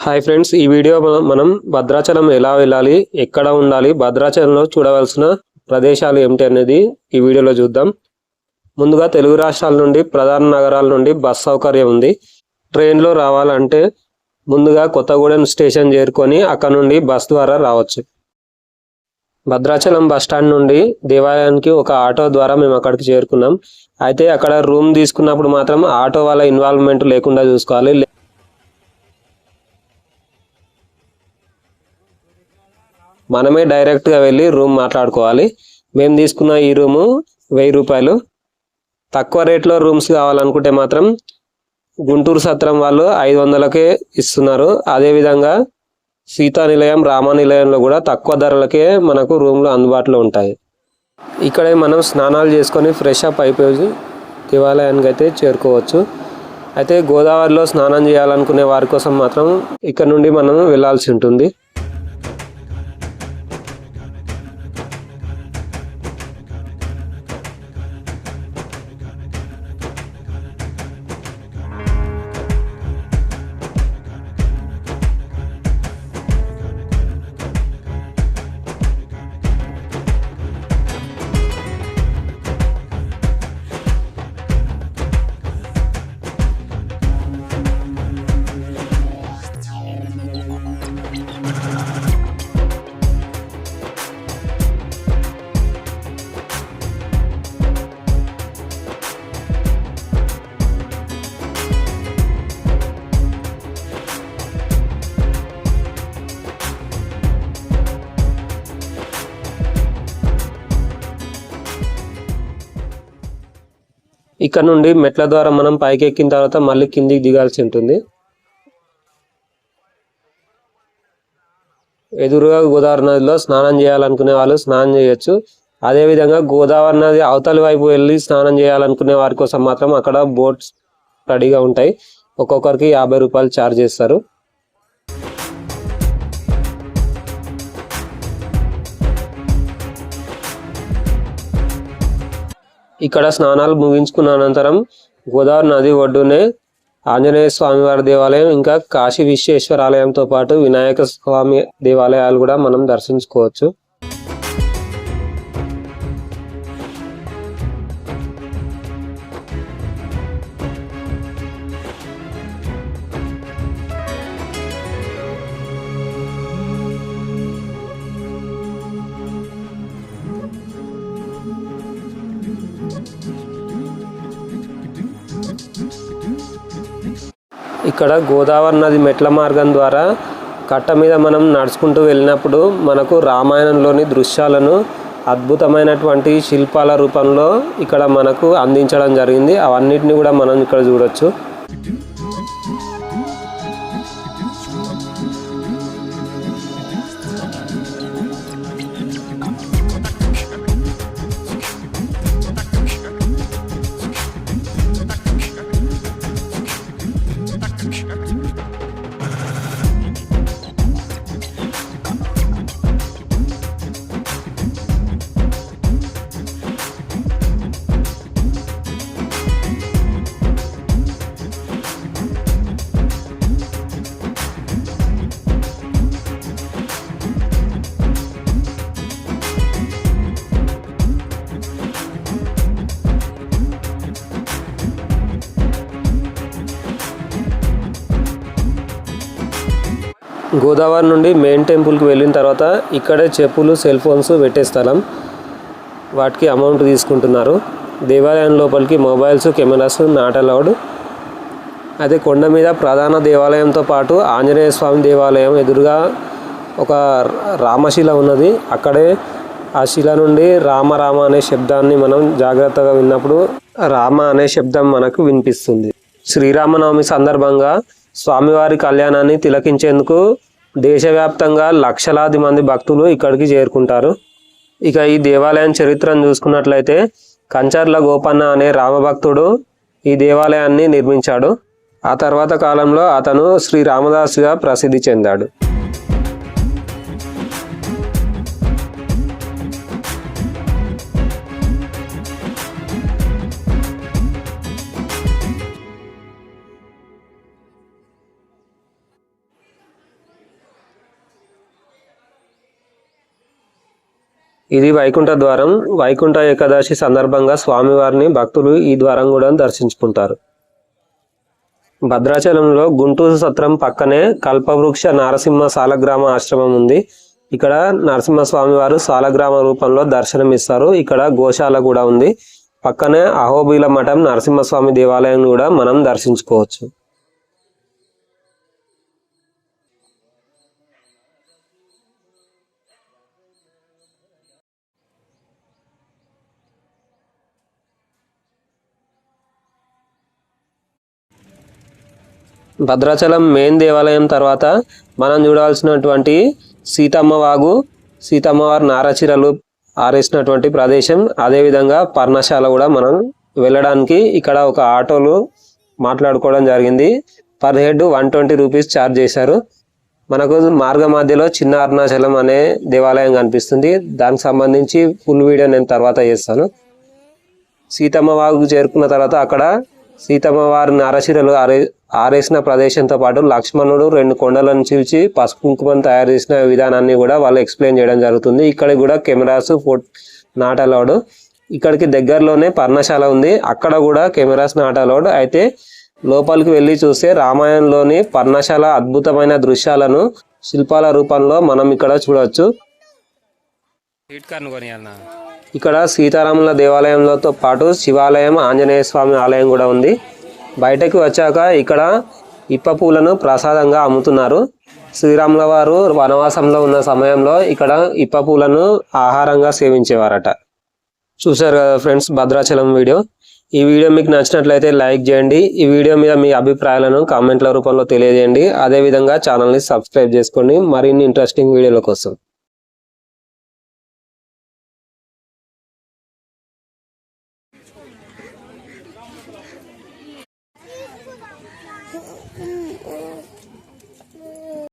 Hi friends, ఈ video మనం భద్రాచలం ఎలా వెళ్ళాలి, ఎక్కడ ఉండాలి, భద్రాచలంలో చూడవలసిన ప్రదేశాలు ఏమిటి అనేది ఈ వీడియోలో చూద్దాం. ముందుగా తెలుగు రాష్ట్రాల నుండి ప్రధాన నగరాల నుండి బస్ సౌకర్యం ఉంది. ట్రైన్లో రావాలంటే ముందుగా కొత్తగూడెం స్టేషన్ చేరుకొని అక్కడ నుండి బస్ ద్వారా రావచ్చు. భద్రాచలం బస్ స్టాండ్ నుండి దేవాలయానికి ఒక ఆటో ద్వారా మేము అక్కడికి చేరుకున్నాం. అయితే అక్కడ రూమ్ తీసుకున్నప్పుడు మాత్రం ఆటో వాళ్ళ ఇన్వాల్వ్మెంట్ లేకుండా చూసుకోవాలి. మనమే డైరెక్ట్గా వెళ్ళి రూమ్ మాట్లాడుకోవాలి. మేము తీసుకున్న ఈ రూము 1000 రూపాయలు. తక్కువ రేట్లో రూమ్స్ కావాలనుకుంటే మాత్రం గుంటూరు సత్రం వాళ్ళు 500కే ఇస్తున్నారు. అదేవిధంగా సీతా నిలయం, రామ నిలయంలో కూడా తక్కువ ధరలకే మనకు రూమ్లు అందుబాటులో ఉంటాయి. ఇక్కడే మనం స్నానాలు చేసుకొని ఫ్రెష్ అప్ అయిపోయి దేవాలయానికి అయితే చేరుకోవచ్చు. అయితే గోదావరిలో స్నానం చేయాలనుకునే వారి కోసం మాత్రం ఇక్కడ నుండి మనం వెళ్ళాల్సి ఉంటుంది. ఇక్కడ నుండి మెట్ల ద్వారా మనం పైకి ఎక్కిన తర్వాత మళ్ళీ కిందికి దిగాల్సి ఉంటుంది. ఎదురుగా గోదావరి నదిలో స్నానం చేయాలనుకునే వాళ్ళు స్నానం చేయొచ్చు. అదేవిధంగా గోదావరి నది అవతలి వైపు వెళ్ళి స్నానం చేయాలనుకునే వారి కోసం మాత్రం అక్కడ బోట్స్ రెడీగా ఉంటాయి. ఒక్కొక్కరికి 50 రూపాయలు ఛార్జ్ చేస్తారు. ఇక్కడ స్నానాలు ముగించుకున్న అనంతరం గోదావరి నది ఒడ్డునే ఆంజనేయ స్వామి వారి దేవాలయం, ఇంకా కాశీ విశ్వేశ్వర ఆలయంతో పాటు వినాయక స్వామి దేవాలయాలు కూడా మనం దర్శించుకోవచ్చు. ఇక్కడ గోదావరి నది మెట్ల మార్గం ద్వారా కట్ట మీద మనం నడుచుకుంటూ వెళ్ళినప్పుడు మనకు రామాయణంలోని దృశ్యాలను అద్భుతమైనటువంటి శిల్పాల రూపంలో ఇక్కడ మనకు అందించడం జరిగింది. అవన్నిటిని కూడా మనం ఇక్కడ చూడొచ్చు. గోదావరి నుండి మెయిన్ టెంపుల్కి వెళ్ళిన తర్వాత ఇక్కడే చెప్పులు, సెల్ ఫోన్స్ పెట్టే స్థలం. వాటికి అమౌంట్ తీసుకుంటున్నారు. దేవాలయం లోపలికి మొబైల్స్, కెమెరాస్ నాట్ అలౌడ్. అయితే కొండ మీద ప్రధాన దేవాలయంతో పాటు ఆంజనేయ స్వామి దేవాలయం ఎదురుగా ఒక రామశిల ఉన్నది. అక్కడే ఆ శిల నుండి రామ రామ అనే శబ్దాన్ని మనం జాగ్రత్తగా విన్నప్పుడు రామ అనే శబ్దం మనకు వినిపిస్తుంది. శ్రీరామనవమి సందర్భంగా స్వామివారి కళ్యాణాన్ని తిలకించేందుకు దేశవ్యాప్తంగా లక్షలాది మంది భక్తులు ఇక్కడికి చేరుకుంటారు. ఇక ఈ దేవాలయం చరిత్రను చూసుకున్నట్లయితే కంచర్ల గోపన్న అనే రామభక్తుడు ఈ దేవాలయాన్ని నిర్మించాడు. ఆ తర్వాత కాలంలో అతను శ్రీ రామదాసుగా ప్రసిద్ధి చెందాడు. ఇది వైకుంఠ ద్వారం. వైకుంఠ ఏకాదశి సందర్భంగా స్వామివారిని భక్తులు ఈ ద్వారం కూడా దర్శించుకుంటారు. భద్రాచలంలో గుంటూరు సత్రం పక్కనే కల్పవృక్ష నారసింహ సాలగ్రామ ఆశ్రమం ఉంది. ఇక్కడ నరసింహస్వామి వారు సాలగ్రామ రూపంలో దర్శనమిస్తారు. ఇక్కడ గోశాల కూడా ఉంది. పక్కనే అహోబిల మఠం నరసింహస్వామి దేవాలయం కూడా మనం దర్శించుకోవచ్చు. భద్రాచలం మెయిన్ దేవాలయం తర్వాత మనం చూడాల్సినటువంటి సీతమ్మ వాగు, సీతమ్మవారి నారచీరలు ఆరేసినటువంటి ప్రదేశం, అదేవిధంగా పర్ణశాల కూడా మనం వెళ్ళడానికి ఇక్కడ ఒక ఆటోలు మాట్లాడుకోవడం జరిగింది. పర్ హెడ్ 120 రూపీస్ ఛార్జ్ చేశారు. మనకు మార్గ మధ్యలో చిన్న అరుణాచలం అనే దేవాలయం కనిపిస్తుంది. దానికి సంబంధించి ఫుల్ వీడియో నేను తర్వాత చేస్తాను. సీతమ్మ వాగు చేరుకున్న తర్వాత అక్కడ సీతమ్మ వారి నారచీరలు ఆరేసిన ప్రదేశంతో పాటు లక్ష్మణుడు 2 కొండలను చీల్చి పసుపు కుంకుమను తయారు చేసిన విధానాన్ని కూడా వాళ్ళు ఎక్స్ప్లెయిన్ చేయడం జరుగుతుంది. ఇక్కడ కూడా కెమెరాస్ నాట్ అలౌడ్. ఇక్కడికి దగ్గరలోనే పర్ణశాల ఉంది, అక్కడ కూడా కెమెరాస్ నాట్ అలౌడ్. అయితే లోపలికి వెళ్ళి చూస్తే రామాయణంలోని పర్ణశాల అద్భుతమైన దృశ్యాలను శిల్పాల రూపంలో మనం ఇక్కడ చూడవచ్చు. ఇక్కడ సీతారాముల దేవాలయంతో పాటు శివాలయం, ఆంజనేయ స్వామి ఆలయం కూడా ఉంది. బయటకు వచ్చాక ఇక్కడ ఇప్ప పూలను ప్రసాదంగా అమ్ముతున్నారు. శ్రీరాముల వారు వనవాసంలో ఉన్న సమయంలో ఇక్కడ ఇప్ప పూలను ఆహారంగా సేవించేవారట. చూశారు కదా ఫ్రెండ్స్ భద్రాచలం వీడియో. ఈ వీడియో మీకు నచ్చినట్లయితే లైక్ చేయండి. ఈ వీడియో మీద మీ అభిప్రాయాలను కామెంట్ల రూపంలో తెలియజేయండి. అదేవిధంగా ఛానల్ని సబ్స్క్రైబ్ చేసుకోండి మరిన్ని ఇంట్రెస్టింగ్ వీడియోల కోసం. Mm-hmm.